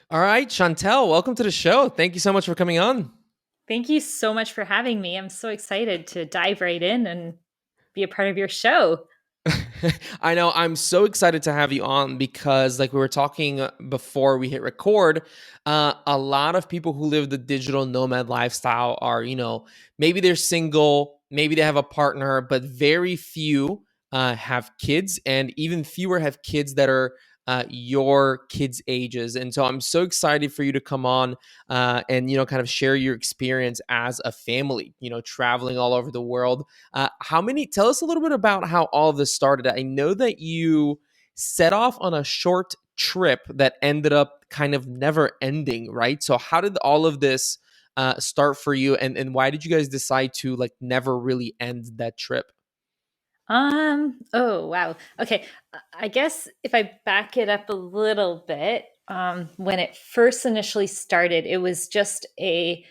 All right, Chantal, welcome to the show. Thank you so much for coming on. Thank you so much for having me. I'm so excited to dive right in and be a part of your show. I know I'm so excited to have you on because, like we were talking before we hit record, a lot of people who live the digital nomad lifestyle are, maybe they're single, maybe they have a partner, but very few have kids, and even fewer have kids that are your kids' ages. And so I'm so excited for you to come on and, kind of share your experience as a family, traveling all over the world. Tell us a little bit about how all of this started. I know that you set off on a short trip that ended up kind of never ending, right? So, how did all of this start for you, and why did you guys decide to like never really end that trip? Oh, wow. Okay. I guess if I back it up a little bit, when it first initially started, it was just a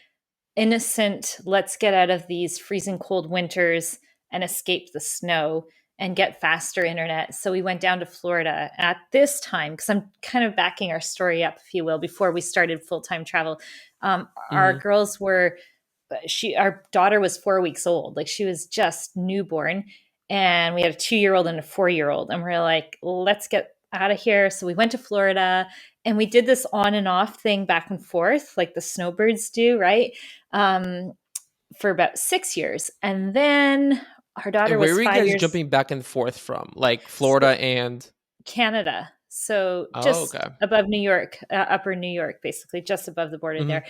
innocent, let's get out of these freezing cold winters and escape the snow and get faster internet. So we went down to Florida at this time, because I'm kind of backing our story up, if you will, before we started full-time travel. Our Hmm. girls were our daughter was 4 weeks old, like she was just newborn, and we had a 2 year old and a 4 year old, and we're like, let's get out of here. So we went to Florida, and we did this on and off thing back and forth like the snowbirds do, right? um, for about 6 years, and then our daughter And where was were you five guys years jumping back and forth from? Like so Florida and Canada, so oh, just okay. above New York, upper New York, basically just above the border Hmm. there.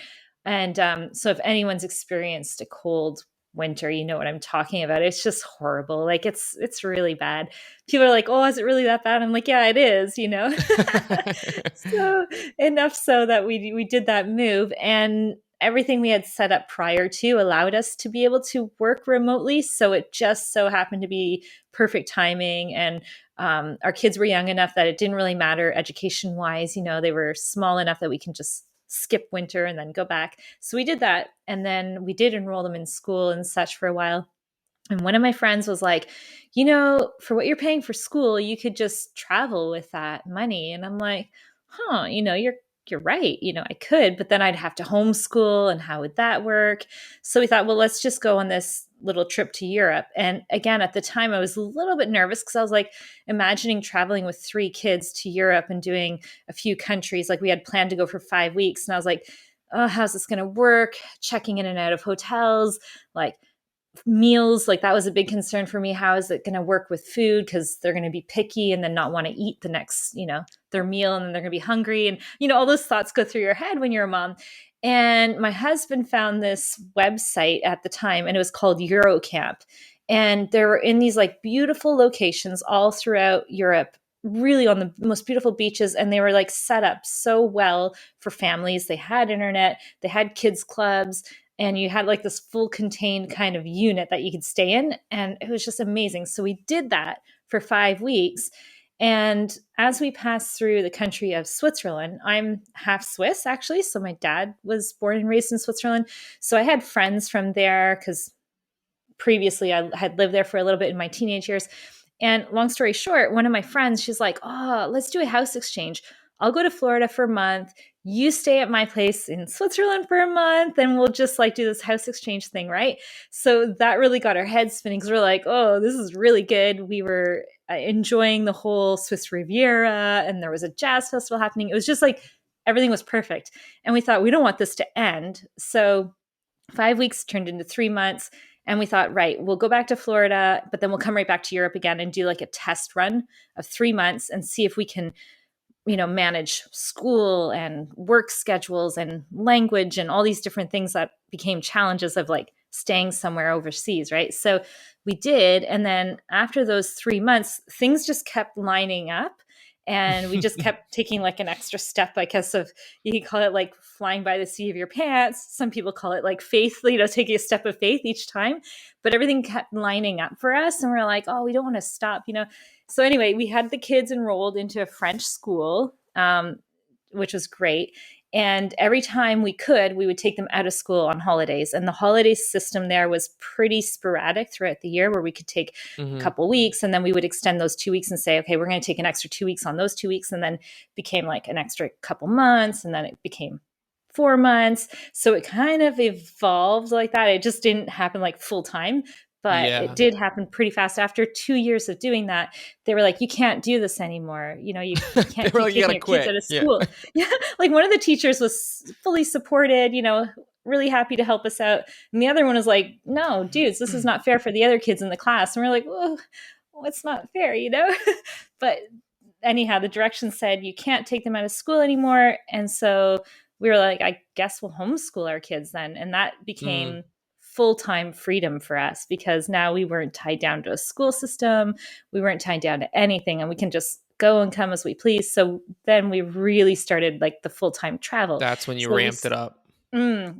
And so if anyone's experienced a cold winter, you know what I'm talking about. It's just horrible. Like it's really bad. People are like, "Oh, is it really that bad?" I'm like, "Yeah, it is." So enough so that we did that move, and everything we had set up prior to allowed us to be able to work remotely. So it just so happened to be perfect timing, and our kids were young enough that it didn't really matter education wise. They were small enough that we can just skip winter and then go back. So we did that. And then we did enroll them in school and such for a while. And one of my friends was like, for what you're paying for school, you could just travel with that money. And I'm like, huh, you're right. I could, but then I'd have to homeschool, and how would that work? So we thought, well, let's just go on this little trip to Europe. And again, at the time I was a little bit nervous, because I was like imagining traveling with three kids to Europe and doing a few countries. Like we had planned to go for 5 weeks, and I was like, oh, how's this going to work? Checking in and out of hotels, like meals, like that was a big concern for me. How is it going to work with food, because they're going to be picky and then not want to eat the next, their meal, and then they're going to be hungry, and all those thoughts go through your head when you're a mom. And my husband found this website at the time, and it was called Eurocamp, and they were in these like beautiful locations all throughout Europe, really on the most beautiful beaches, and they were like set up so well for families. They had internet, they had kids clubs, and you had like this full contained kind of unit that you could stay in, and it was just amazing. So we did that for 5 weeks. And as we passed through the country of Switzerland, I'm half Swiss actually, so my dad was born and raised in Switzerland. So I had friends from there, because previously I had lived there for a little bit in my teenage years. And long story short, one of my friends, she's like, "Oh, let's do a house exchange. I'll go to Florida for a month. You stay at my place in Switzerland for a month, and we'll just like do this house exchange thing," right? So that really got our heads spinning, because we're like, "Oh, this is really good." We were enjoying the whole Swiss Riviera, and there was a jazz festival happening. It was just like everything was perfect. And we thought, we don't want this to end. So 5 weeks turned into 3 months, and we thought, right, we'll go back to Florida, but then we'll come right back to Europe again and do like a test run of 3 months and see if we can, manage school and work schedules and language and all these different things that became challenges of like staying somewhere overseas, right? So we did. And then after those 3 months, things just kept lining up. And we just kept taking like an extra step, I guess, of, you could call it like flying by the seat of your pants. Some people call it like faith, taking a step of faith each time. But everything kept lining up for us. And we're like, oh, we don't want to stop. So anyway, we had the kids enrolled into a French school, which was great. And every time we could, we would take them out of school on holidays. And the holiday system there was pretty sporadic throughout the year, where we could take a Hmm. couple weeks and then we would extend those 2 weeks and say, okay, we're going to take an extra 2 weeks on those 2 weeks. And then became like an extra couple months. And then it became 4 months. So it kind of evolved like that. It just didn't happen like full time, but it Yeah. did happen pretty fast. After 2 years of doing that, they were like, you can't do this anymore. You They can't were keep like, you taking gotta your kids out quit. of Yeah. school. Yeah. Like one of the teachers was fully supported, really happy to help us out. And the other one was like, no, dudes, this is not fair for the other kids in the class. And we're like, well, it's not fair. But anyhow, the directions said you can't take them out of school anymore. And so we were like, I guess we'll homeschool our kids then. And that Mm, became full-time freedom for us, because now we weren't tied down to a school system. We weren't tied down to anything, and we can just go and come as we please. So then we really started like the full-time travel. that's when you So ramped it up.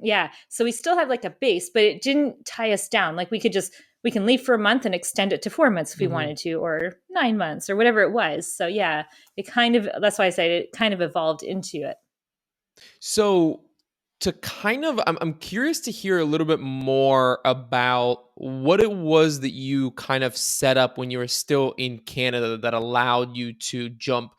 yeah. So we still have like a base, but it didn't tie us down. Like we can leave for a month and extend it to 4 months if we Hmm. wanted to, or 9 months or whatever it was. So yeah, that's why I said it kind of evolved into it. So to kind of, I'm curious to hear a little bit more about what it was that you kind of set up when you were still in Canada that allowed you to jump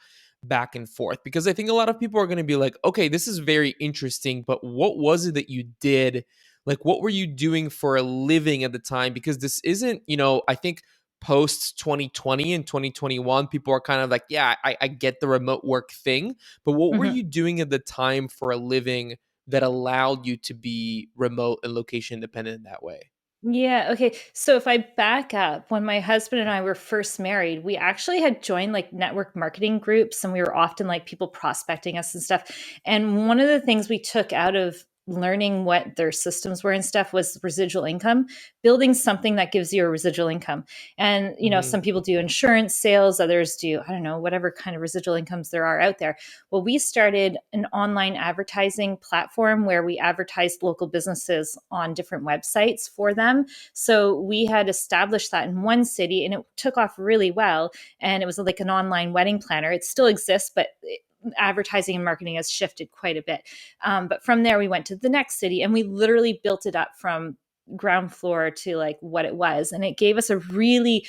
back and forth, because I think a lot of people are going to be like, okay, this is very interesting, but what was it that you did? Like, what were you doing for a living at the time? Because this isn't, I think post 2020 and 2021, people are kind of like, yeah, I get the remote work thing, but what were Mhm. you doing at the time for a living that allowed you to be remote and location independent in that way? Yeah. Okay. So if I back up, when my husband and I were first married, we actually had joined like network marketing groups, and we were often like people prospecting us and stuff. And one of the things we took out of learning what their systems were and stuff was residual income, building something that gives you a residual income. And, Hmm. some people do insurance sales, others do, I don't know, whatever kind of residual incomes there are out there. Well, we started an online advertising platform where we advertised local businesses on different websites for them. So we had established that in one city, and it took off really well. And it was like an online wedding planner. It still exists, but advertising and marketing has shifted quite a bit. But from there, we went to the next city, and we literally built it up from ground floor to like what it was. And it gave us a really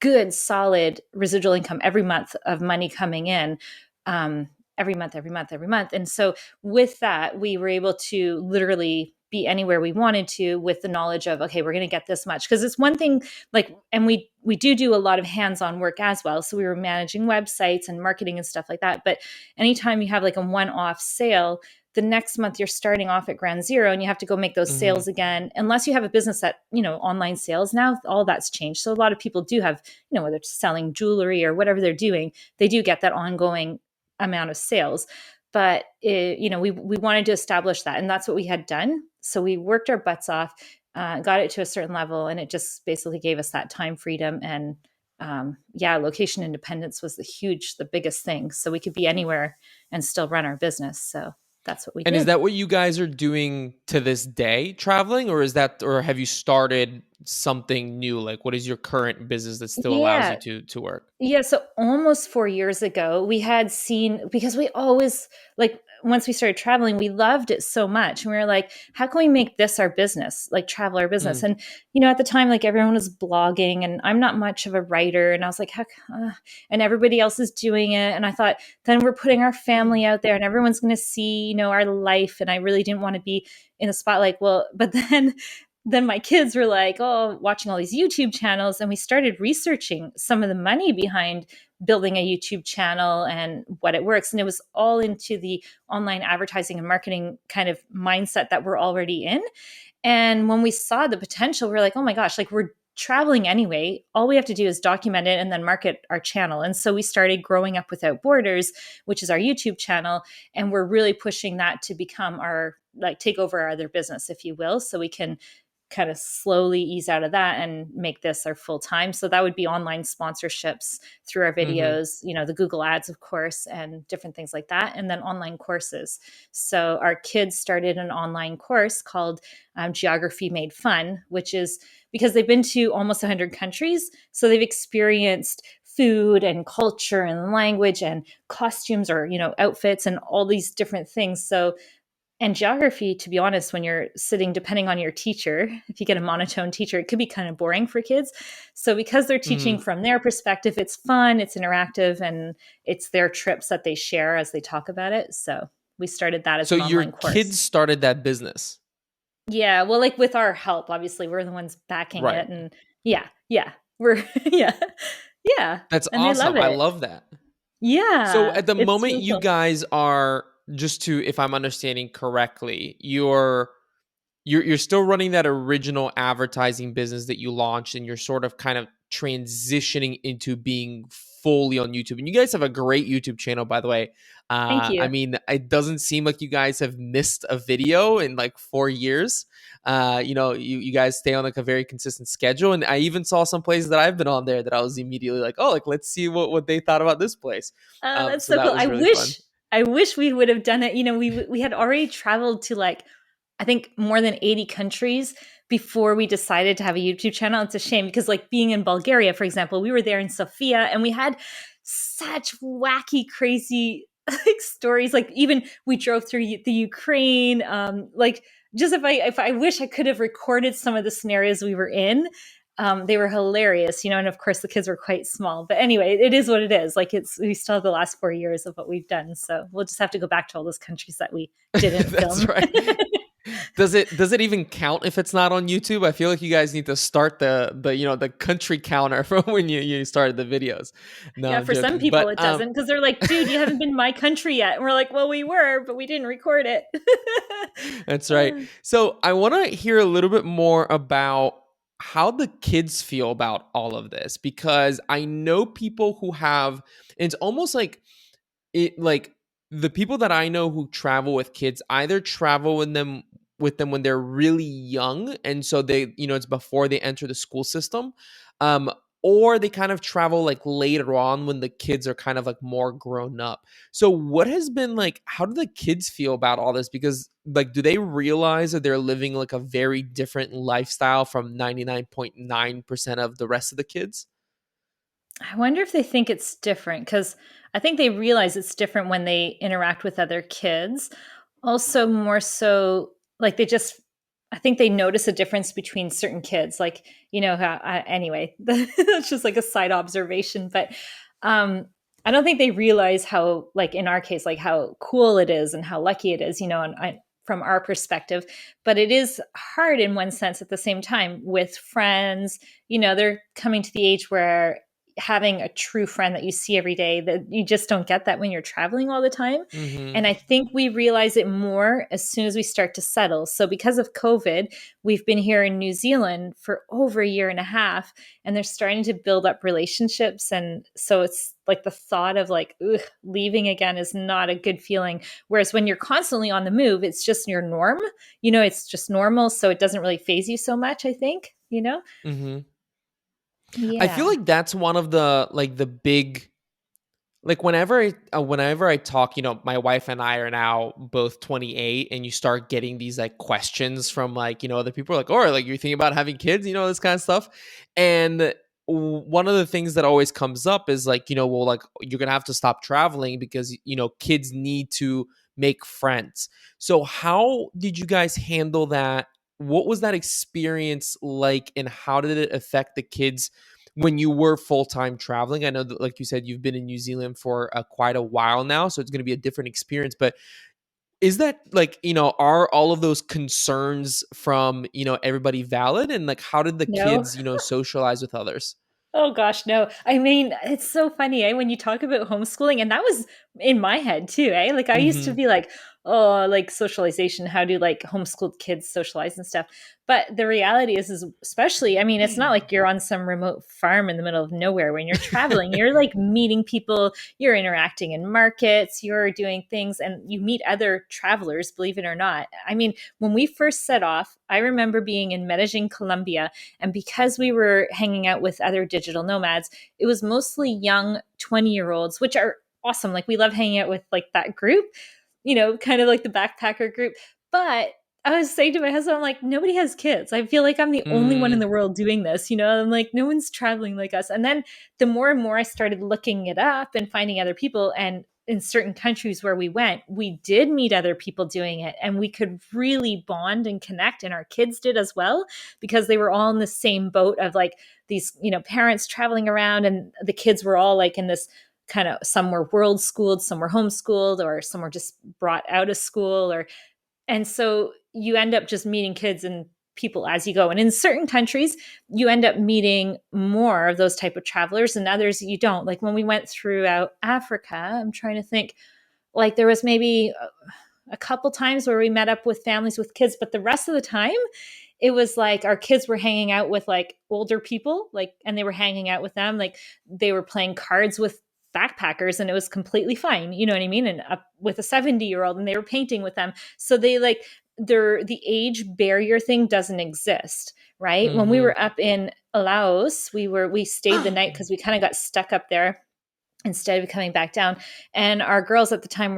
good, solid residual income every month of money coming in. Um, every month, every month, every month. And so with that, we were able to literally be anywhere we wanted to, with the knowledge of, okay, we're going to get this much. Because it's one thing, like, and we do a lot of hands-on work as well. So we were managing websites and marketing and stuff like that. But anytime you have like a one-off sale, the next month you're starting off at ground zero, and you have to go make those Hmm. sales again, unless you have a business that, online sales. Now all that's changed. So a lot of people do have, whether it's selling jewelry or whatever they're doing, they do get that ongoing amount of sales. But we wanted to establish that, and that's what we had done. So we worked our butts off, got it to a certain level, and it just basically gave us that time freedom. And yeah, location independence was the biggest thing. So we could be anywhere and still run our business. So that's what we And is did. that what you guys are doing to this day, traveling, or have you started something new? Like, what is your current business that still allows you Yeah. to work? Yeah, so almost 4 years ago, we had seen, because we always, like, once we started traveling, we loved it so much. And we were like, how can we make this our business, like travel our business? Mm, And, at the time, like everyone was blogging, and I'm not much of a writer. And I was like, and everybody else is doing it. And I thought, then we're putting our family out there and everyone's going to see, our life. And I really didn't want to be in the spotlight. Well, but then my kids were like, oh, watching all these YouTube channels. And we started researching some of the money behind building a YouTube channel and what it works. And it was all into the online advertising and marketing kind of mindset that we're already in. And when we saw the potential, we are like, oh my gosh, like we're traveling anyway. All we have to do is document it and then market our channel. And so we started Growing Up Without Borders, which is our YouTube channel. And we're really pushing that to become our, like, take over our other business, if you will. So we can kind of slowly ease out of that and make this our full time. So that would be online sponsorships through our mhm, videos, the Google ads, of course, and different things like that. And then online courses. So our kids started an online course called Geography Made Fun, which is because they've been to almost 100 countries. So they've experienced food and culture and language and costumes or, outfits and all these different things. So, and geography, to be honest, when you're sitting, depending on your teacher, if you get a monotone teacher, it could be kind of boring for kids. So because they're teaching Mhm. from their perspective, it's fun, it's interactive, and it's their trips that they share as they talk about it. So we started that as So an your online course. kids started that business. Yeah, well, like with our help, obviously, we're the ones backing Right. it. And yeah, we're, yeah, yeah. That's And they love awesome. I it. love that. So Yeah, at the it's moment really you cool. guys are, just to, if I'm understanding correctly, you're still running that original advertising business that you launched, and you're sort of kind of transitioning into being fully on YouTube. And you guys have a great YouTube channel, by the way. Thank I you. mean, it doesn't seem like you guys have missed a video in like 4 years. You guys stay on like a very consistent schedule, and I even saw some places that I've been on there that I was immediately like, oh, like let's see what they thought about this place. That's So so that cool. was really fun. I wish we would have done it. We had already traveled to, like, I think more than 80 countries before we decided to have a YouTube channel. It's a shame because, like, being in Bulgaria, for example, we were there in Sofia and we had such wacky, crazy like stories. Like, even we drove through the Ukraine. Like, just if I wish I could have recorded some of the scenarios we were in. They were hilarious, and of course the kids were quite small. But anyway, it is what it is. Like, we still have the last 4 years of what we've done, so we'll just have to go back to all those countries that we didn't That's film. right. Does it even count if it's not on YouTube? I feel like you guys need to start the country counter from when you started the videos. No, Yeah, I'm for some joking. people But it doesn't, because they're like, dude, you haven't been in my country yet. And we're like, well, we were, but we didn't record it. that's right. So I want to hear a little bit more about how the kids feel about all of this, because I know people who have, it's almost like the people that I know who travel with kids either travel with them when they're really young, and so it's before they enter the school system, um or they kind of travel like later on when the kids are kind of like more grown up. So what has been like, how do the kids feel about all this? Because like, do they realize that they're living like a very different lifestyle from 99.9% of the rest of the kids? I wonder if they think it's different, because I think they realize it's different when they interact with other kids. Also, more so, like, I think they notice a difference between certain kids. Like, anyway, that's just like a side observation. But I don't think they realize how, like in our case, like how cool it is and how lucky it is, from our perspective. But it is hard in one sense at the same time with friends. They're coming to the age where having a true friend that you see every day, that you just don't get that when you're traveling all the time. Mm-hmm. And I think we realize it more as soon as we start to settle. So because of COVID, we've been here in New Zealand for over a year and a half, and they're starting to build up relationships. And so it's like the thought of like, ugh, leaving again is not a good feeling. Whereas when you're constantly on the move, it's just your norm, it's just normal. So it doesn't really phase you so much, I think. Mm-hmm. I feel Yeah. like that's one of the big, like whenever I talk, my wife and I are now both 28, and you start getting these like questions from like, other people like, or like, you're thinking about having kids, this kind of stuff. And one of the things that always comes up is like, well, like, you're gonna have to stop traveling because kids need to make friends. So how did you guys handle that? What was that experience like, and how did it affect the kids when you were full-time traveling? I know that, like you said, you've been in New Zealand for quite a while now, so it's going to be a different experience. But is that like, are all of those concerns from, everybody valid? And like, how did the No. kids, socialize with others? Oh gosh, no. I mean, it's so funny, when you talk about homeschooling, and that was in my head too, eh? Like, I used to Hmm. be like, oh, like socialization, how do like homeschooled kids socialize and stuff? But the reality is especially, I mean, it's not like you're on some remote farm in the middle of nowhere. When you're traveling, you're like meeting people, you're interacting in markets, you're doing things, and you meet other travelers, believe it or not. I mean, when we first set off, I remember being in Medellin, Colombia, and because we were hanging out with other digital nomads, it was mostly young 20-year-olds, which are awesome. Like, we love hanging out with like that group, kind of like the backpacker group. But I was saying to my husband, I'm like, nobody has kids. I feel like I'm the only one in Mm, the world doing this. I'm like, no one's traveling like us. And then the more and more I started looking it up and finding other people, and in certain countries where we went, we did meet other people doing it, and we could really bond and connect. And our kids did as well, because they were all in the same boat of like these, parents traveling around, and the kids were all like in this kind of, some were world schooled, some were homeschooled, or some were just brought out of school, or and so you end up just meeting kids and people as you go. And in certain countries, you end up meeting more of those type of travelers, and others you don't. Like when we went throughout Africa, I'm trying to think, like there was maybe a couple times where we met up with families with kids, but the rest of the time it was like our kids were hanging out with like older people, like, and they were hanging out with them, like they were playing cards with backpackers, and it was completely fine, you know what I mean, and up with a 70-year-old, and they were painting with them. So they like, the age barrier thing doesn't exist, right? When we mhm. were up in Laos, we stayed the night because we kind of got stuck up there instead of coming back down. And our girls at the time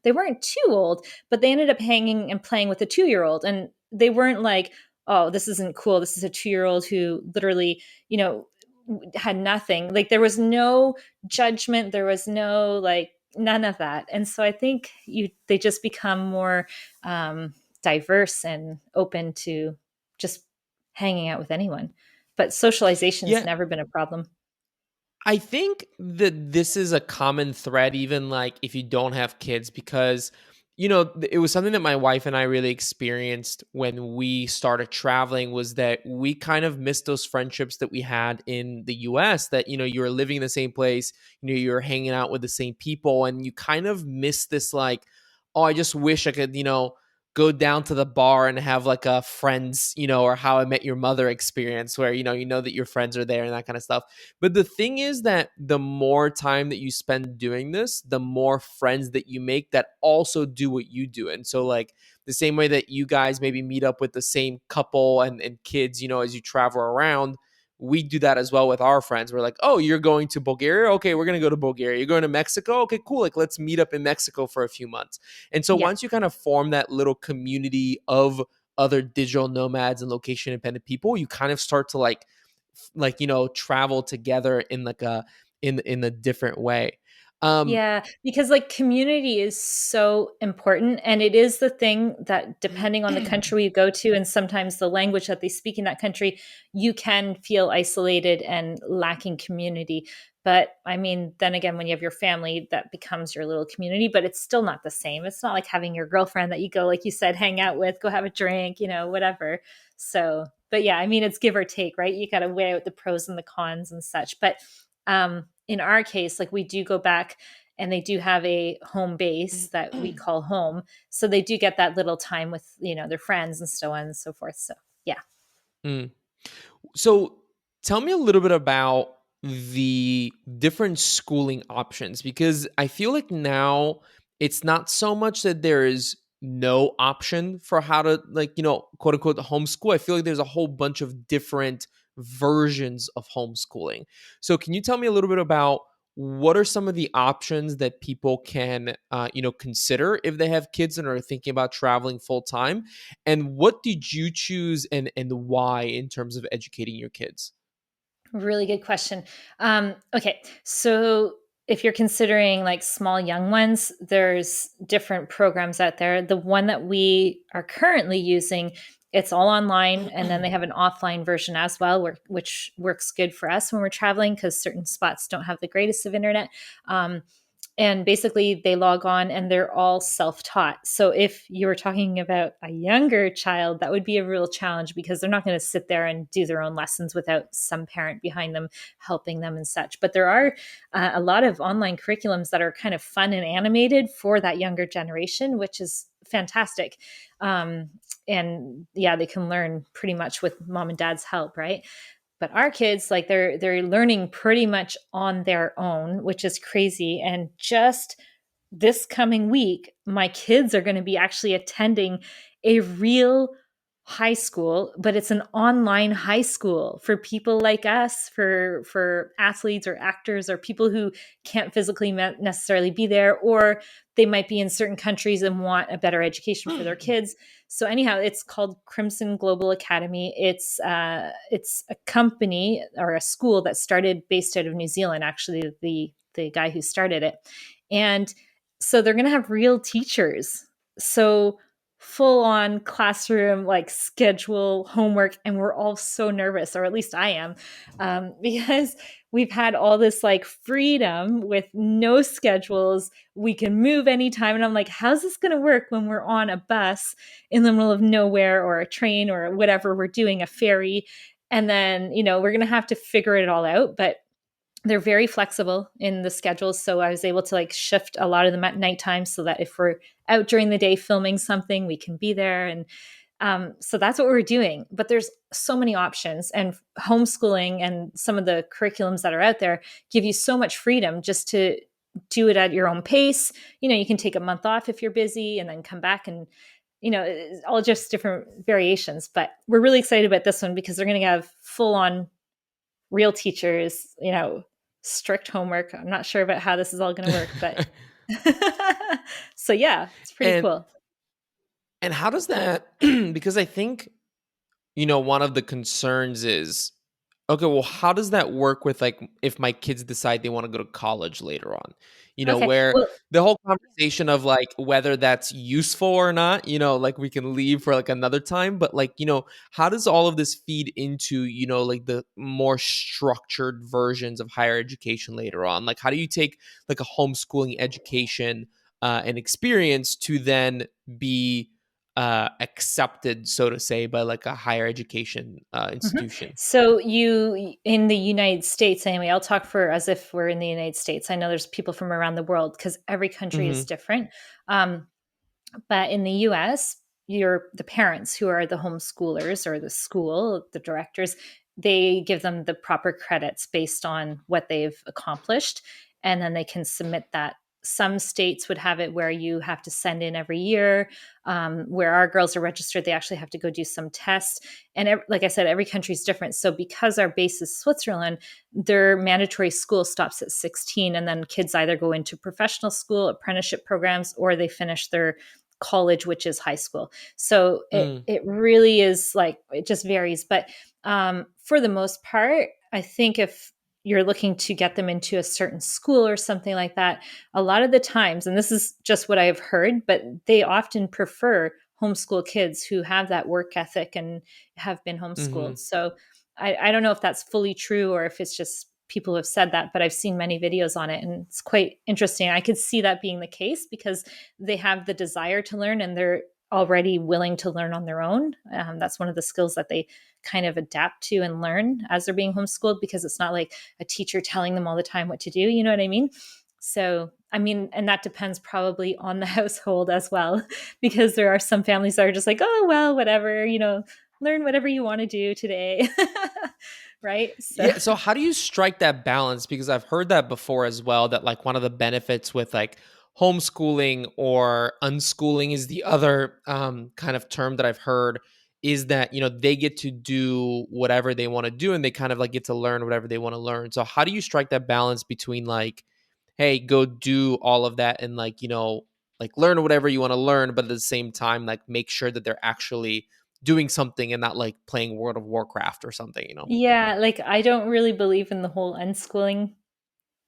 they weren't too old, but they ended up hanging and playing with a 2-year-old. And they weren't like, oh, this isn't cool. This is a 2-year-old who literally, had nothing. Like there was no judgment. There was no like none of that. And so I think they just become more diverse and open to just hanging out with anyone. But socialization's Yeah, never been a problem. I think that this is a common thread, even like if you don't have kids, because, it was something that my wife and I really experienced when we started traveling, was that we kind of missed those friendships that we had in the US, that, you were living in the same place, you're hanging out with the same people, and you kind of miss this, like, oh, I just wish I could, go down to the bar and have like a friends, or How I Met Your Mother experience where, you know that your friends are there and that kind of stuff. But the thing is that the more time that you spend doing this, the more friends that you make that also do what you do. And so, like, the same way that you guys maybe meet up with the same couple and kids, as you travel around, we do that as well with our friends. We're like, oh, you're going to Bulgaria? Okay, we're going to go to Bulgaria. You're going to Mexico? Okay, cool. Like, let's meet up in Mexico for a few months. And so, Yeah. once you kind of form that little community of other digital nomads and location independent people, you kind of start to travel together in like a different way. um Yeah, because like community is so important. And it is the thing that, depending on the country you go to, and sometimes the language that they speak in that country, you can feel isolated and lacking community. But I mean, then again, when you have your family, that becomes your little community, but it's still not the same. It's not like having your girlfriend that you go, like you said, hang out with, go have a drink, whatever. So, but yeah, I mean, it's give or take, right? You got to weigh out the pros and the cons and such. But in our case, like we do go back, and they do have a home base that we call home. So they do get that little time with, their friends and so on and so forth. So yeah. mm. So tell me a little bit about the different schooling options, because I feel like now it's not so much that there is no option for how to, like, quote unquote homeschool. I feel like there's a whole bunch of different versions of homeschooling. So can you tell me a little bit about what are some of the options that people can consider if they have kids and are thinking about traveling full time, and what did you choose and why in terms of educating your kids? Really good question. Okay, so if you're considering like small young ones, there's different programs out there. The one that we are currently using, it's all online, and then they have an offline version as well, which works good for us when we're traveling, because certain spots don't have the greatest of internet. And basically they log on and they're all self-taught. So if you were talking about a younger child, that would be a real challenge, because they're not going to sit there and do their own lessons without some parent behind them helping them and such. But there are a lot of online curriculums that are kind of fun and animated for that younger generation, which is fantastic. And yeah, they can learn pretty much with mom and dad's help, right? But our kids, like they're learning pretty much on their own, which is crazy. And just this coming week, my kids are going to be actually attending a real high school, but it's an online high school for people like us, for athletes or actors or people who can't physically necessarily be there, or they might be in certain countries and want a better education for their kids. So anyhow, it's called Crimson Global Academy. It's a company or a school that started based out of New Zealand. Actually, the guy who started it, and so they're going to have real teachers. So full on classroom like schedule homework, and we're all so nervous, or at least I am, because we've had all this like freedom with no schedules. We can move anytime, and I'm like, how's this going to work when we're on a bus in the middle of nowhere, or a train, or whatever we're doing, a ferry, and then we're going to have to figure it all out. But they're very flexible in the schedules, so I was able to like shift a lot of them at nighttime, so that if we're out during the day filming something, we can be there. And so that's what we're doing. But there's so many options, and homeschooling and some of the curriculums that are out there give you so much freedom just to do it at your own pace. You can take a month off if you're busy, and then come back, and it's all just different variations. But we're really excited about this one because they're going to have full on real teachers, strict homework. I'm not sure about how this is all going to work, but so yeah, it's pretty and cool. and how does that because I think one of the concerns is, okay, well, how does that work with like if my kids decide they want to go to college later on? Okay. Where Well, the whole conversation of like whether that's useful or not, like we can leave for like another time, but like, how does all of this feed into, like the more structured versions of higher education later on? Like, how do you take like a homeschooling education and experience to then be accepted, so to say, by like a higher education mhm. institution? So you in the United States, anyway, I'll talk for as if we're in the United States. I know there's people from around the world because every country is Mhm. different. Um, But in the US, you're the parents who are the homeschoolers, or the school, the directors, they give them the proper credits based on what they've accomplished. And then they can submit that. Some states would have it where you have to send in every year. Where our girls are registered, they actually have to go do some tests. And like I said, every country is different. So because our base is Switzerland, their mandatory school stops at 16. And then kids either go into professional school, apprenticeship programs, or they finish their college, which is high school. So Mm. it really is like, it just varies. But for the most part, I think if you're looking to get them into a certain school or something like that, a lot of the times, and this is just what I've heard, but they often prefer homeschool kids who have that work ethic and have been homeschooled. Mhm. So I don't know if that's fully true or if it's just people who have said that, but I've seen many videos on it, and it's quite interesting. I could see that being the case because they have the desire to learn, and they're already willing to learn on their own. That's one of the skills that they kind of adapt to and learn as they're being homeschooled, because it's not like a teacher telling them all the time what to do. You know what I mean? So, I mean, and that depends probably on the household as well, because there are some families that are just like, oh, well, whatever, learn whatever you want to do today. Right. So, Yeah, so how do you strike that balance? Because I've heard that before as well, that like one of the benefits with like homeschooling or unschooling is the other kind of term that I've heard, is that, they get to do whatever they want to do and they kind of like get to learn whatever they want to learn. So how do you strike that balance between like, hey, go do all of that and like, like learn whatever you want to learn, but at the same time, like make sure that they're actually doing something and not like playing World of Warcraft or something? yeah, like I don't really believe in the whole unschooling,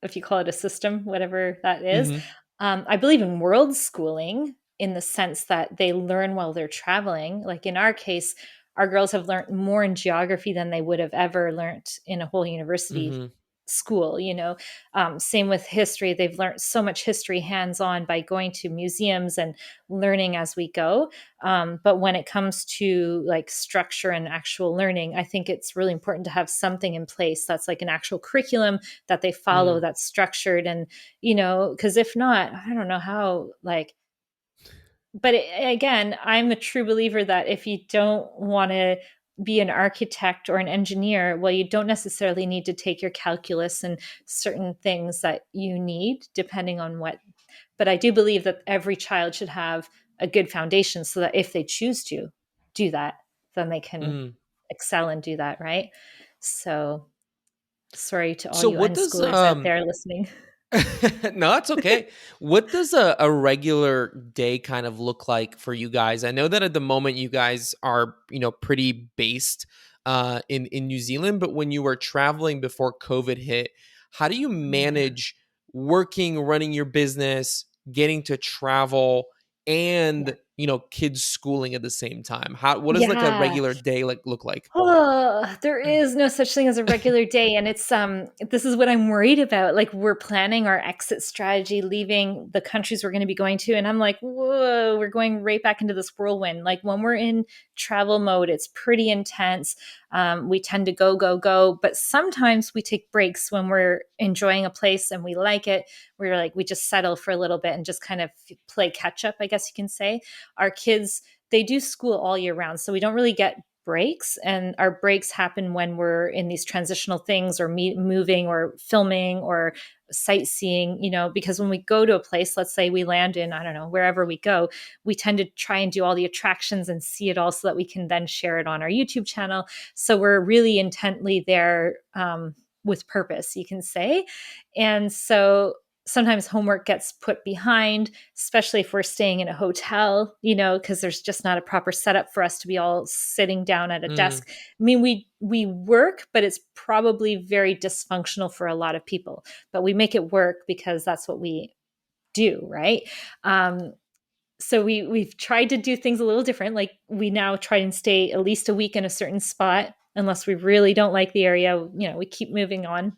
if you call it a system, whatever that is. Mhm. I believe in world schooling in the sense that they learn while they're traveling. Like in our case, our girls have learned more in geography than they would have ever learned in a whole university Mhm. school. Same with history. They've learned so much history hands on by going to museums and learning as we go. But when it comes to like structure and actual learning, I think it's really important to have something in place that's like an actual curriculum that they follow, Mm. that's structured. And because if not, I don't know how, like, but again, I'm a true believer that if you don't want to be an architect or an engineer, well, you don't necessarily need to take your calculus and certain things that you need, depending on what. But I do believe that every child should have a good foundation so that if they choose to do that, then they can Mhm. excel and do that, right? So sorry to all So you what does unschoolers out there listening. no, it's okay. What does a regular day kind of look like for you guys? I know that at the moment you guys are, pretty based in New Zealand, but when you were traveling before COVID hit, how do you Yeah. manage working, running your business, getting to travel, Yeah. and kids schooling at the same time? What does like a Yeah. regular day like look like? Oh, there is no such thing as a regular day, and it's this is what I'm worried about. Like we're planning our exit strategy, leaving the countries we're going to be going to, and I'm like, whoa, we're going right back into this whirlwind. Like when we're in travel mode, it's pretty intense. We tend to go, go, go, but sometimes we take breaks when we're enjoying a place and we like it. We're like, we just settle for a little bit and just kind of play catch up, I guess you can say. Our kids, they do school all year round, so we don't really get breaks, and our breaks happen when we're in these transitional things or moving or filming or sightseeing, because when we go to a place, let's say we land in, I don't know, wherever we go, we tend to try and do all the attractions and see it all so that we can then share it on our YouTube channel. So we're really intently there, with purpose, you can say. And so sometimes homework gets put behind, especially if we're staying in a hotel, because there's just not a proper setup for us to be all sitting down at a Mm, desk. I mean, we work, but it's probably very dysfunctional for a lot of people. But we make it work because that's what we do, right? Um, so we've tried to do things a little different. Like we now try and stay at least a week in a certain spot, unless we really don't like the area. We keep moving on.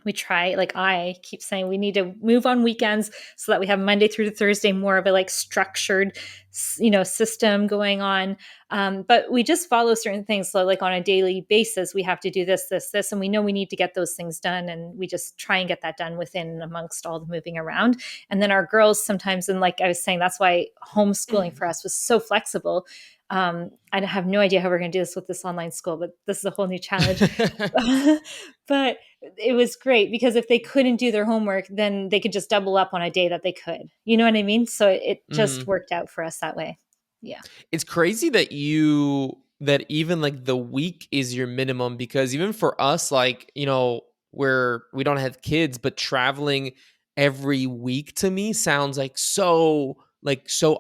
We try, like I keep saying, we need to move on weekends so that we have Monday through to Thursday more of a like structured system going on. But we just follow certain things. So like on a daily basis we have to do this, and we know we need to get those things done, and we just try and get that done within amongst all the moving around. And then our girls sometimes, and like I was saying, that's why homeschooling for us was so flexible. I have no idea how we're going to do this with this online school, but this is a whole new challenge. But it was great because if they couldn't do their homework, then they could just double up on a day that they could. You know what I mean? So it just mhm. worked out for us that way. Yeah. It's crazy that even like the week is your minimum, because even for us, like, we don't have kids, but traveling every week to me sounds like so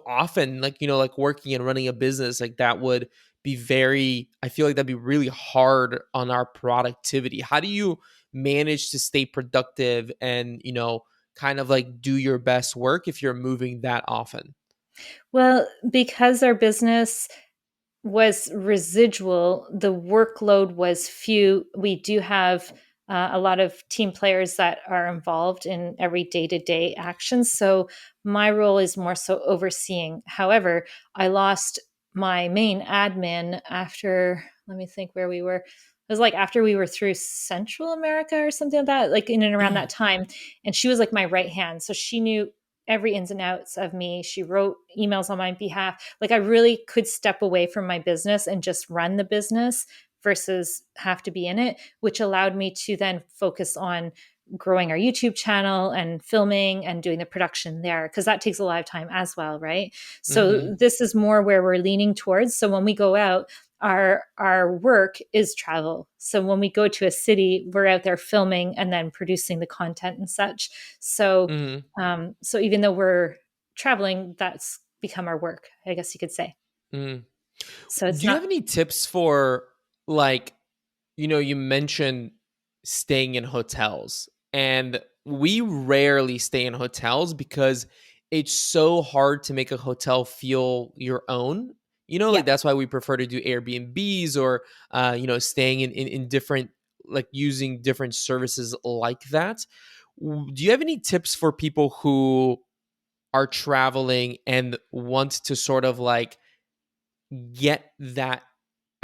often, like, like working and running a business, like that would be I feel like that'd be really hard on our productivity. How do you manage to stay productive and, kind of like do your best work if you're moving that often? Well, because our business was residual, the workload was few. We do have a lot of team players that are involved in every day to day action. So my role is more so overseeing. However, I lost my main admin after, let me think where we were. It was like after we were through Central America or something like that, like in and around that time. And she was like my right hand. So she knew every ins and outs of me. She wrote emails on my behalf. Like I really could step away from my business and just run the business versus have to be in it, which allowed me to then focus on growing our YouTube channel and filming and doing the production there, because that takes a lot of time as well, right? Hmm. So this is more where we're leaning towards. So when we go out, our work is travel. So when we go to a city, we're out there filming and then producing the content and such. So Hmm. so even though we're traveling, that's become our work, I guess you could say. Hmm. So it's Do you have not. any tips for, like, you mentioned staying in hotels, and we rarely stay in hotels because it's so hard to make a hotel feel your own. Yeah. Like that's why we prefer to do Airbnbs or staying in different, like using different services like that. Do you have any tips for people who are traveling and want to sort of like get that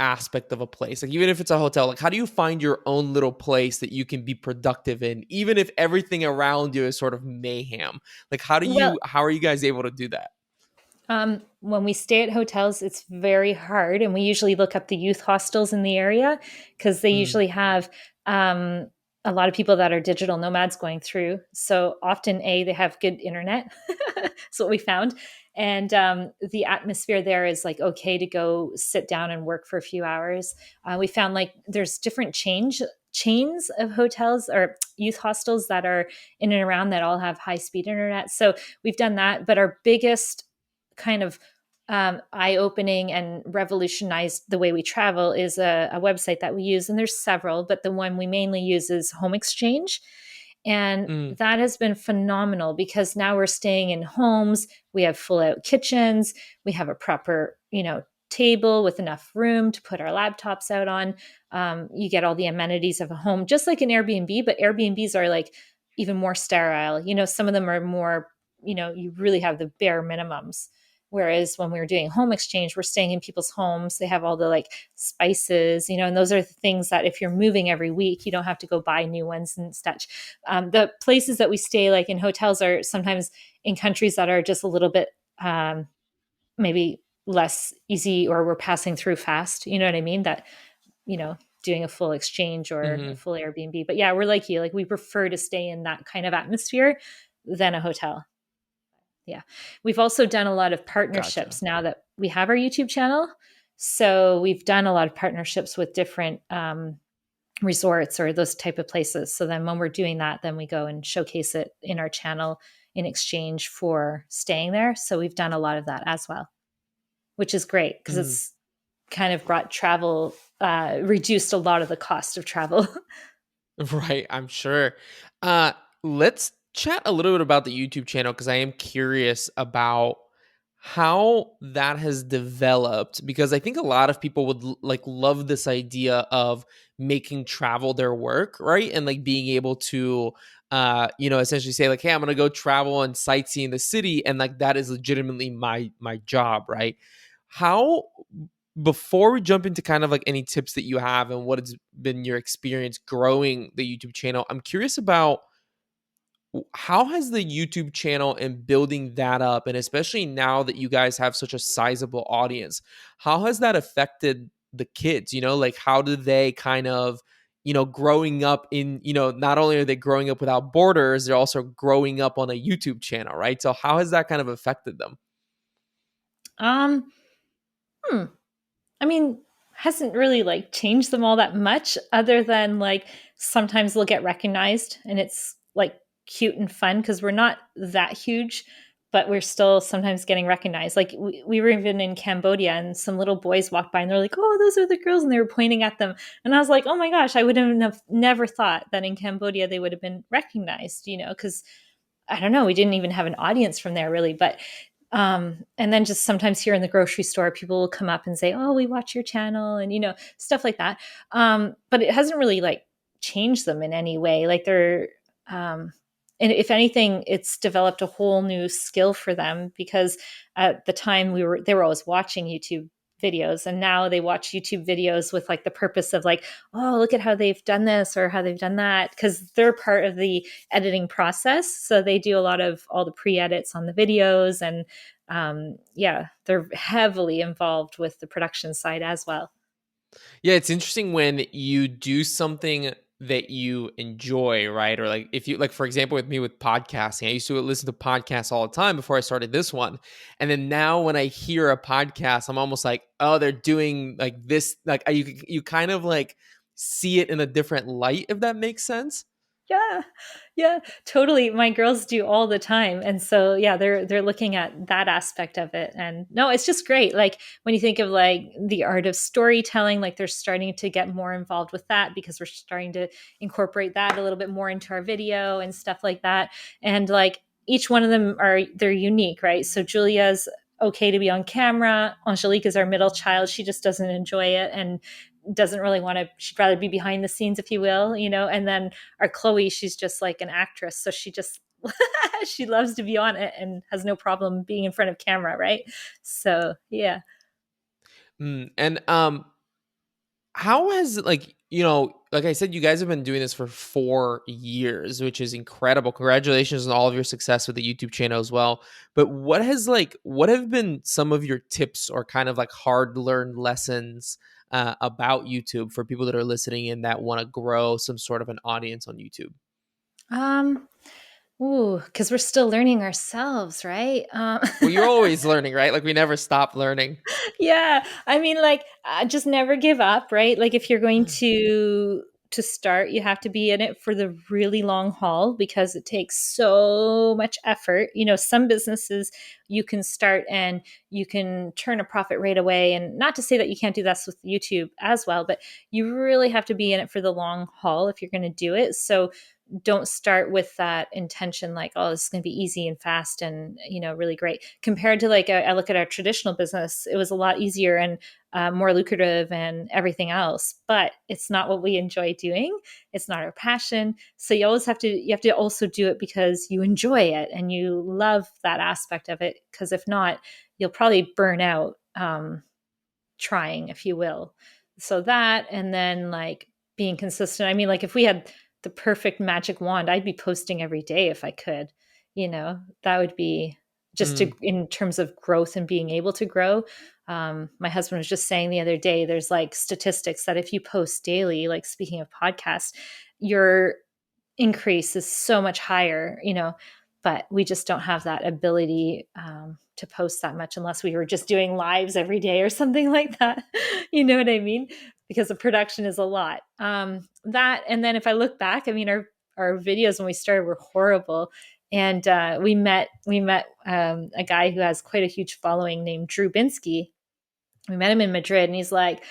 aspect of a place? Like even if it's a hotel, like how do you find your own little place that you can be productive in, even if everything around you is sort of mayhem? Like Well, how are you guys able to do that? when we stay at hotels, it's very hard. And we usually look up the youth hostels in the area because they Mm, usually have um, a lot of people that are digital nomads going through. So often, they have good internet. That's what we found. And the atmosphere there is like okay to go sit down and work for a few hours. We found like there's different chains of hotels or youth hostels that are in and around that all have high speed internet. So we've done that. But our biggest kind of eye opening and revolutionized the way we travel is a website that we use. And there's several, but the one we mainly use is Home Exchange. And Mm, that has been phenomenal because now we're staying in homes. We have full out kitchens. We have a proper, table with enough room to put our laptops out on. You get all the amenities of a home, just like an Airbnb, but Airbnbs are like even more sterile. Some of them are more, you really have the bare minimums. Whereas when we were doing home exchange, we're staying in people's homes. They have all the like spices, and those are the things that if you're moving every week, you don't have to go buy new ones and such. The places that we stay, like in hotels, are sometimes in countries that are just a little bit maybe less easy, or we're passing through fast. You know what I mean? That, you know, doing a full exchange or a hmm. full Airbnb. But yeah, we're like you, like we prefer to stay in that kind of atmosphere than a hotel. Yeah. We've also done a lot of Gotcha. partnerships now that we have our YouTube channel. So we've done a lot of partnerships with different resorts or those type of places. So then when we're doing that, then we go and showcase it in our channel in exchange for staying there. So we've done a lot of that as well, which is great because Mm. it's kind of brought travel, reduced a lot of the cost of travel. Right, I'm sure. Let's chat a little bit about the YouTube channel because I am curious about how that has developed because I think a lot of people would like love this idea of making travel their work, right? And like being able to essentially say like, "Hey, I'm going to go travel and sightsee in the city," and like that is legitimately my job, right? How before we jump into kind of like any tips that you have and what has been your experience growing the YouTube channel, I'm curious about how has the YouTube channel and building that up, and especially now that you guys have such a sizable audience, how has that affected the kids? Like how do they kind of, growing up in, not only are they growing up without borders, they're also growing up on a YouTube channel, right? So how has that kind of affected them? um, hmm. I mean, hasn't really like changed them all that much other than like sometimes they'll get recognized and it's like cute and fun because we're not that huge, but we're still sometimes getting recognized. Like we were even in Cambodia and some little boys walked by and they're like, "Oh, those are the girls," and they were pointing at them. And I was like, "Oh my gosh, I would have never thought that in Cambodia they would have been recognized," because I don't know, we didn't even have an audience from there really, but and then just sometimes here in the grocery store, people will come up and say, "Oh, we watch your channel," and stuff like that. But it hasn't really like changed them in any way. Like they're, and if anything, it's developed a whole new skill for them because at the time they were always watching YouTube videos, and now they watch YouTube videos with like the purpose of like, "Oh, look at how they've done this or how they've done that," because they're part of the editing process. So they do a lot of all the pre-edits on the videos, and yeah, they're heavily involved with the production side as well. Yeah, it's interesting when you do something that you enjoy, right? Or like if you like, for example, with me with podcasting, I used to listen to podcasts all the time before I started this one. And then now when I hear a podcast, I'm almost like, oh, they're doing like this, like you kind of like see it in a different light, if that makes sense. Yeah. Yeah, totally. My girls do all the time. And so yeah, they're looking at that aspect of it. And no, it's just great. Like when you think of like the art of storytelling, like they're starting to get more involved with that because we're starting to incorporate that a little bit more into our video and stuff like that. And like each one of them they're unique, right? So Julia's okay to be on camera. Angelique is our middle child. She just doesn't enjoy it and doesn't really want to, she'd rather be behind the scenes, if you will, and then our Chloe, she's just like an actress. So she just, she loves to be on it and has no problem being in front of camera. Right. So, yeah. And how has like like I said, you guys have been doing this for 4 years, which is incredible. Congratulations on all of your success with the YouTube channel as well. But what have been some of your tips or kind of like hard learned lessons about YouTube for people that are listening in that want to grow some sort of an audience on YouTube? Um, Ooh, because we're still learning ourselves, right? Well, you're always learning, right? Like we never stop learning. Yeah, I mean, like, just never give up, right? Like, if you're going to start, you have to be in it for the really long haul because it takes so much effort. Some businesses you can start and you can turn a profit right away, and not to say that you can't do this with YouTube as well, but you really have to be in it for the long haul if you're going to do it. So don't start with that intention like, oh, this is going to be easy and fast and really great compared to, like, I look at our traditional business. It was a lot easier and more lucrative and everything else, but it's not what we enjoy doing. It's not our passion. So you have to also do it because you enjoy it and you love that aspect of it, because if not, you'll probably burn out trying, if you will. So that, and then, like, being consistent. I mean, like, if we had the perfect magic wand, I'd be posting every day if I could. That would be just to, Mm. in terms of growth and being able to grow. My husband was just saying the other day, there's like statistics that if you post daily, like, speaking of podcasts, your increase is so much higher, but we just don't have that ability to post that much unless we were just doing lives every day or something like that. You know what I mean? Because the production is a lot. That, and then if I look back, I mean, our videos when we started were horrible. And we met a guy who has quite a huge following named Drew Binsky. We met him in Madrid, and he's like,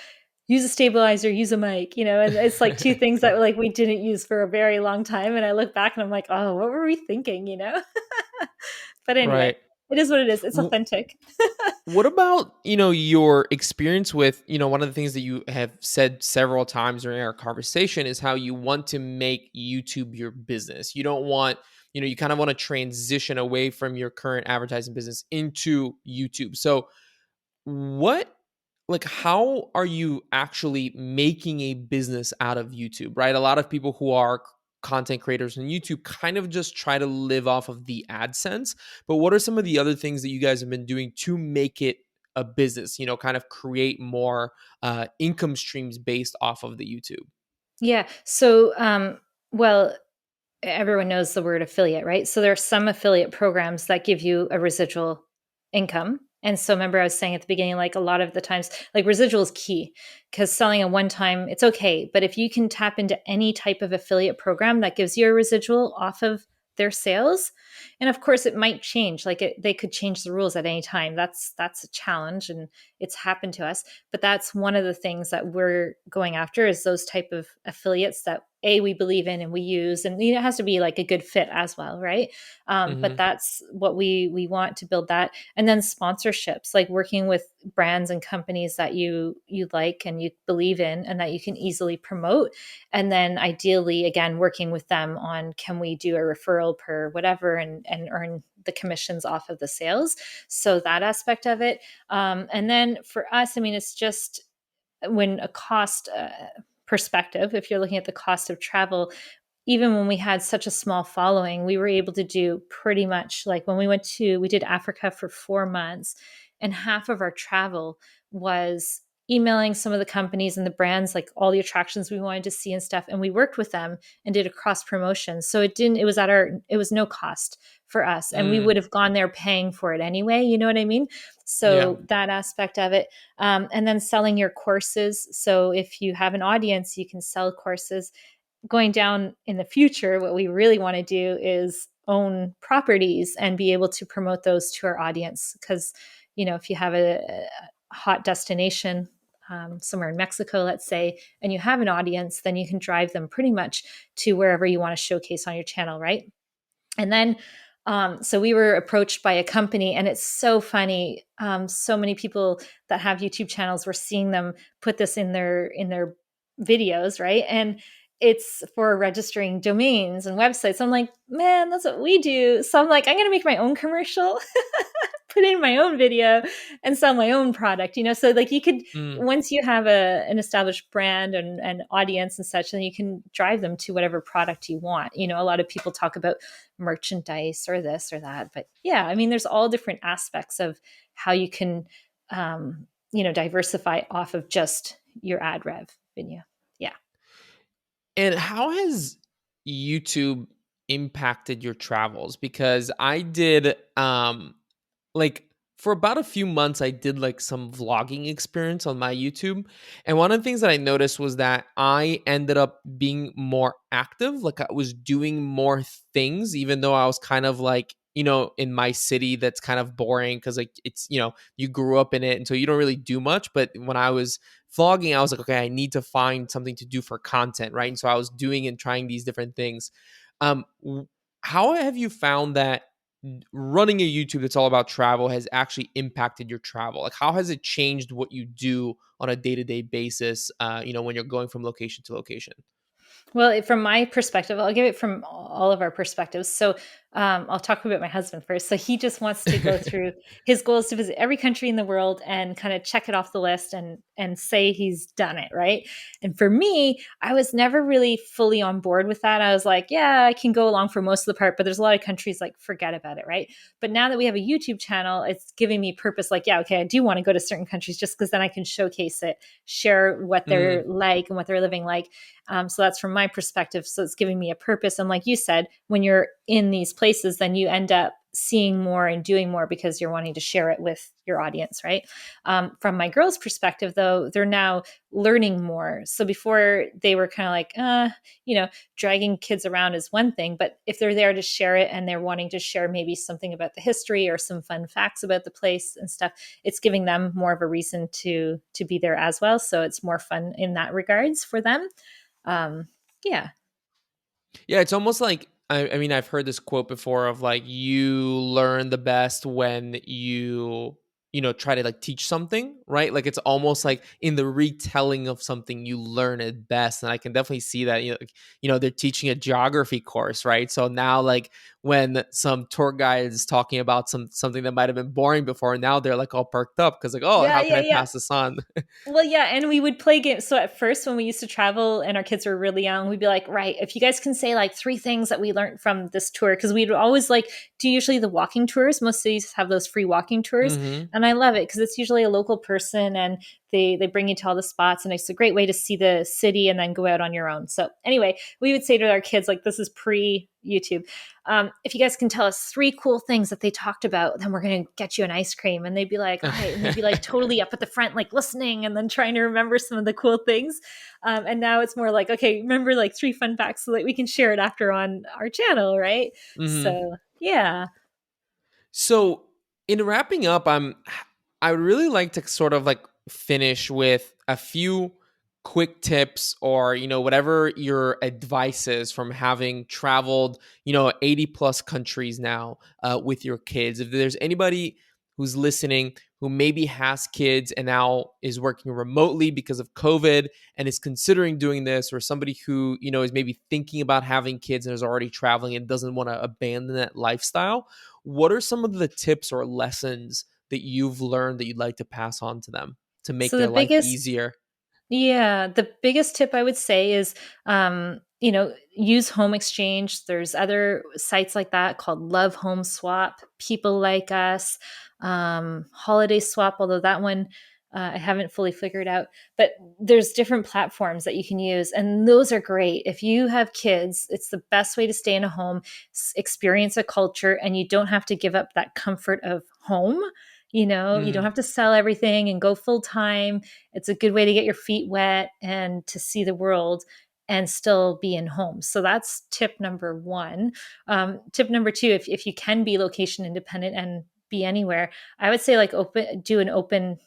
use a stabilizer, use a mic, and it's like two things that, like, we didn't use for a very long time. And I look back and I'm like, oh, what were we thinking? But anyway, Right. it is what it is. It's authentic. What about, your experience with, one of the things that you have said several times during our conversation is how you want to make YouTube your business. You don't want, you kind of want to transition away from your current advertising business into YouTube. So, what like how are you actually making a business out of YouTube, right? A lot of people who are content creators on YouTube kind of just try to live off of the AdSense, but what are some of the other things that you guys have been doing to make it a business, kind of create more income streams based off of the YouTube? Yeah. So, well, everyone knows the word affiliate, right? So there are some affiliate programs that give you a residual income. And so remember I was saying at the beginning, like, a lot of the times, like, residual is key, because selling a one time, it's okay. But if you can tap into any type of affiliate program that gives you a residual off of their sales, and of course it might change, like, they could change the rules at any time. That's a challenge, and it's happened to us. But that's one of the things that we're going after, is those type of affiliates that we believe in and we use, and it has to be like a good fit as well, right? But Hmm. that's what we want to build that. And then sponsorships, like working with brands and companies that you like and you believe in and that you can easily promote. And then ideally, again, working with them on, can we do a referral per whatever, and earn the commissions off of the sales. So that aspect of it. And then for us, I mean, it's just, when a cost perspective, if you're looking at the cost of travel, even when we had such a small following, we were able to do pretty much, like, when we did Africa for 4 months, and half of our travel was emailing some of the companies and the brands, like all the attractions we wanted to see and stuff. And we worked with them and did a cross promotion. So it was no cost for us. And we Mm, would have gone there paying for it anyway. You know what I mean? yeah. So that aspect of it. And then selling your courses. So if you have an audience, you can sell courses. Going down in the future, what we really want to do is own properties and be able to promote those to our audience. Because, if you have a hot destination, somewhere in Mexico, let's say, and you have an audience, then you can drive them pretty much to wherever you want to showcase on your channel, right? And then, so we were approached by a company, and it's so funny. So many people that have YouTube channels, we're seeing them put this in their videos, right? And it's for registering domains and websites. I'm like, man, that's what we do. So I'm like, I'm going to make my own commercial, put in my own video and sell my own product, so like you could, Mm. once you have an established brand and audience and such, then you can drive them to whatever product you want. A lot of people talk about merchandise or this or that, but yeah, I mean, there's all different aspects of how you can diversify off of just your ad revenue. Yeah. And how has YouTube impacted your travels? Because I did like for about a few months I did like some vlogging experience on my YouTube. And one of the things that I noticed was that I ended up being more active. Like I was doing more things, even though I was kind of like, in my city that's kind of boring because like it's, you grew up in it and so you don't really do much. But when I was vlogging, I was like, okay, I need to find something to do for content, right? And so I was doing and trying these different things. How have you found that running a YouTube that's all about travel has actually impacted your travel? Like, how has it changed what you do on a day to day basis? When you're going from location to location. Well, from my perspective, I'll give it from all of our perspectives. So I'll talk about my husband first. So he just wants to go through his goals to visit every country in the world and kind of check it off the list and say he's done it, right? And for me, I was never really fully on board with that. I was like, yeah, I can go along for most of the part, but there's a lot of countries like forget about it, right? But now that we have a YouTube channel, it's giving me purpose. Like, yeah, okay, I do want to go to certain countries just because then I can showcase it, share what they're Mm, like and what they're living like. So that's from my perspective. So it's giving me a purpose. And like you said, when you're in these places, then you end up seeing more and doing more because you're wanting to share it with your audience, right? From my girls' perspective, though, they're now learning more. So before they were kind of like, dragging kids around is one thing, but if they're there to share it and they're wanting to share maybe something about the history or some fun facts about the place and stuff, it's giving them more of a reason to be there as well. So it's more fun in that regards for them. um yeah. Yeah, it's almost like I mean, I've heard this quote before of like you learn the best when try to like teach something, right? Like it's almost like in the retelling of something you learn it best. And I can definitely see that, they're teaching a geography course, right? So now like when some tour guide is talking about something that might have been boring before, now they're like all perked up because like, oh, Yeah, how can yeah, I yeah. pass this on? Well, yeah, and we would play games. So at first, when we used to travel and our kids were really young, we'd be like, right, if you guys can say like three things that we learned from this tour, because we'd always like do usually the walking tours. Most cities have those free walking tours, Hmm. and I love it because it's usually a local person and they bring you to all the spots, and it's a great way to see the city and then go out on your own. So anyway, we would say to our kids like, this is pre YouTube. If you guys can tell us three cool things that they talked about, then we're going to get you an ice cream. And they'd be like, all right. And they'd be like totally up at the front, like listening and then trying to remember some of the cool things. And now it's more like, okay, remember like three fun facts so that we can share it after on our channel. Right. Hmm. So, yeah. So, in wrapping up, I would really like to sort of like finish with a few quick tips or whatever your advice is from having traveled 80 plus countries now with your kids. If there's anybody who's listening who maybe has kids and now is working remotely because of COVID and is considering doing this, or somebody who is maybe thinking about having kids and is already traveling and doesn't want to abandon that lifestyle, what are some of the tips or lessons that you've learned that you'd like to pass on to them to make So the their life biggest easier? Yeah, the biggest tip I would say is, use Home Exchange. There's other sites like that called Love Home Swap, People Like Us, Holiday Swap, although that one I haven't fully figured out. But there's different platforms that you can use, and those are great. If you have kids, it's the best way to stay in a home, experience a culture, and you don't have to give up that comfort of home. You don't Mm. have to sell everything and go full time. It's a good way to get your feet wet and to see the world and still be in home. So that's tip number one. Tip number two, if you can be location independent and be anywhere, I would say like do an open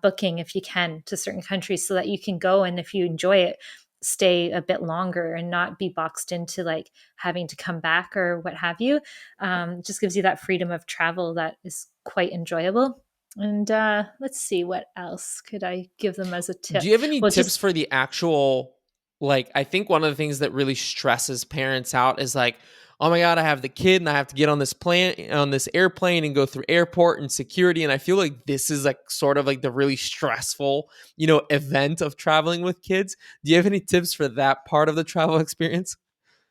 booking if you can to certain countries so that you can go, and if you enjoy it, stay a bit longer and not be boxed into like having to come back or what have you. Just gives you that freedom of travel that is quite enjoyable. And let's see, what else could I give them as a Do tip? you have any Well, tips just for the actual, like, I think one of the things that really stresses parents out is like, oh my god, I have the kid and I have to get on this airplane and go through airport and security, and I feel like this is like sort of like the really stressful, event of traveling with kids. Do you have any tips for that part of the travel experience?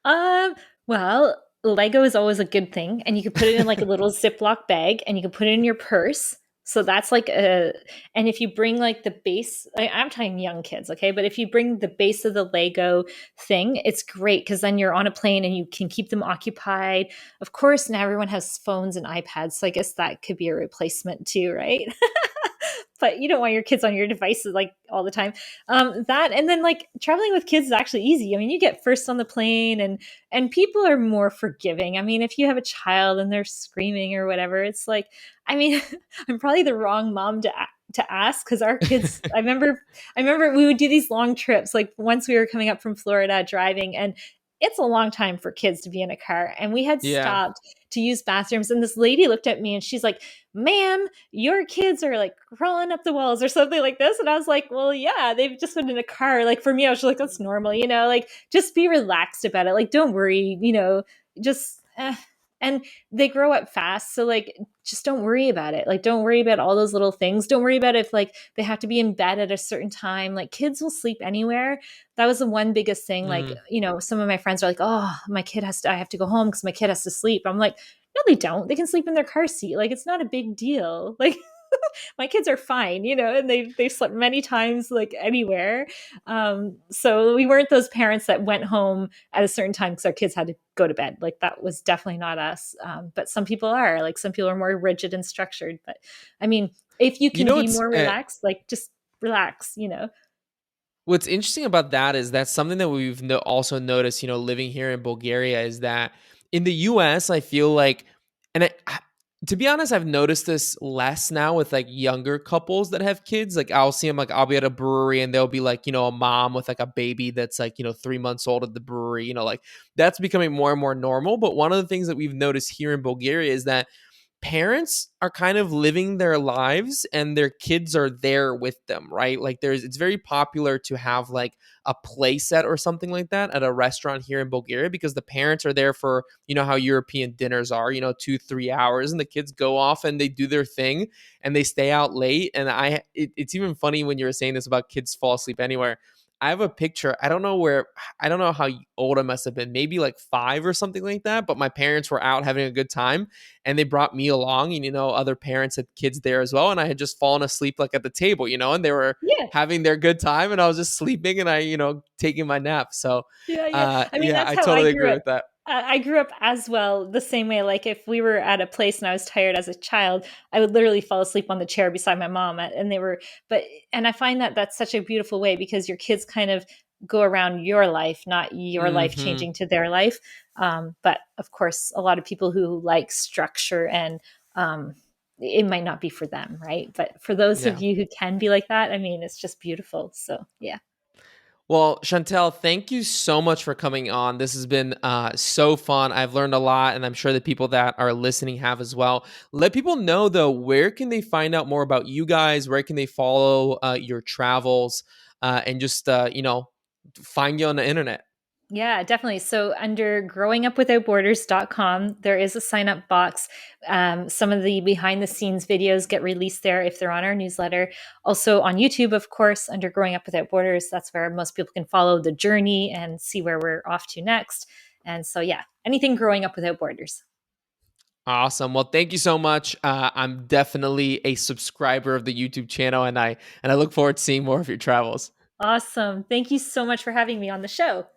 Um, well, Lego is always a good thing, and you could put it in like a little Ziploc bag, and you can put it in your purse. So that's like a, and if you bring like the base, I'm talking young kids, okay? But if you bring the base of the Lego thing, it's great because then you're on a plane and you can keep them occupied. Of course, now everyone has phones and iPads, so I guess that could be a replacement too, right? But you don't want your kids on your devices like all the time. That and then like traveling with kids is actually easy. I mean, you get first on the plane, and people are more forgiving. I mean, if you have a child and they're screaming or whatever, it's like, I mean, I'm probably the wrong mom to ask because our kids. I remember we would do these long trips. Like once we were coming up from Florida driving, and it's a long time for kids to be in a car, and we had Yeah. stopped to use bathrooms, and this lady looked at me and she's like, ma'am, your kids are like crawling up the walls or something like this. And I was like, well, yeah, they've just been in a car. Like for me, I was just like, that's normal, like just be relaxed about it. Like, don't worry, just, and they grow up fast. So like, just don't worry about it. Like, don't worry about all those little things. Don't worry about if like they have to be in bed at a certain time. Like kids will sleep anywhere. That was the one biggest thing. Like, Mm. some of my friends are like, oh, I have to go home because my kid has to sleep. I'm like, no, they don't. They can sleep in their car seat. Like it's not a big deal. Like my kids are fine, and they've slept many times like anywhere. So we weren't those parents that went home at a certain time because our kids had to go to bed. Like that was definitely not us. But some people are. Like some people are more rigid and structured. But I mean, if you You can know, be it's more relaxed, like just relax. What's interesting about that is that's something that we've also noticed, living here in Bulgaria, is that in the US, I feel like, and to be honest, I've noticed this less now with like younger couples that have kids. Like I'll see them, like I'll be at a brewery and they'll be like, a mom with like a baby that's like, 3 months old at the brewery, like that's becoming more and more normal. But one of the things that we've noticed here in Bulgaria is that parents are kind of living their lives and their kids are there with them, right? Like it's very popular to have like a play set or something like that at a restaurant here in Bulgaria because the parents are there for, how European dinners are, 2-3 hours, and the kids go off and they do their thing and they stay out late. And it's even funny when you were saying this about kids fall asleep anywhere. I have a picture. I don't know how old I must have been, maybe like 5 or something like that. But my parents were out having a good time and they brought me along, and other parents had kids there as well, and I had just fallen asleep like at the table, and they were Yeah. having their good time and I was just sleeping and I taking my nap. So Yeah, yeah. I mean, yeah, that's I how I totally grew agree up. with that. I grew up as well, the same way. Like, if we were at a place and I was tired as a child, I would literally fall asleep on the chair beside my mom. And they were, but, and I find that that's such a beautiful way because your kids kind of go around your life, not your life Hmm. changing to their life. But of course, a lot of people who like structure and, it might not be for them, right? But for those of Yeah. you who can be like that, I mean, it's just beautiful. So, yeah. Well, Chantel, thank you so much for coming on. This has been so fun. I've learned a lot, and I'm sure the people that are listening have as well. Let people know, though, where can they find out more about you guys? Where can they follow your travels and just, find you on the internet? Yeah, definitely. So under growingupwithoutborders.com, there is a sign up box. Some of the behind the scenes videos get released there if they're on our newsletter. Also on YouTube, of course, under Growing Up Without Borders, that's where most people can follow the journey and see where we're off to next. And so, yeah, anything Growing Up Without Borders. Awesome. Well, thank you so much. I'm definitely a subscriber of the YouTube channel, and I look forward to seeing more of your travels. Awesome. Thank you so much for having me on the show.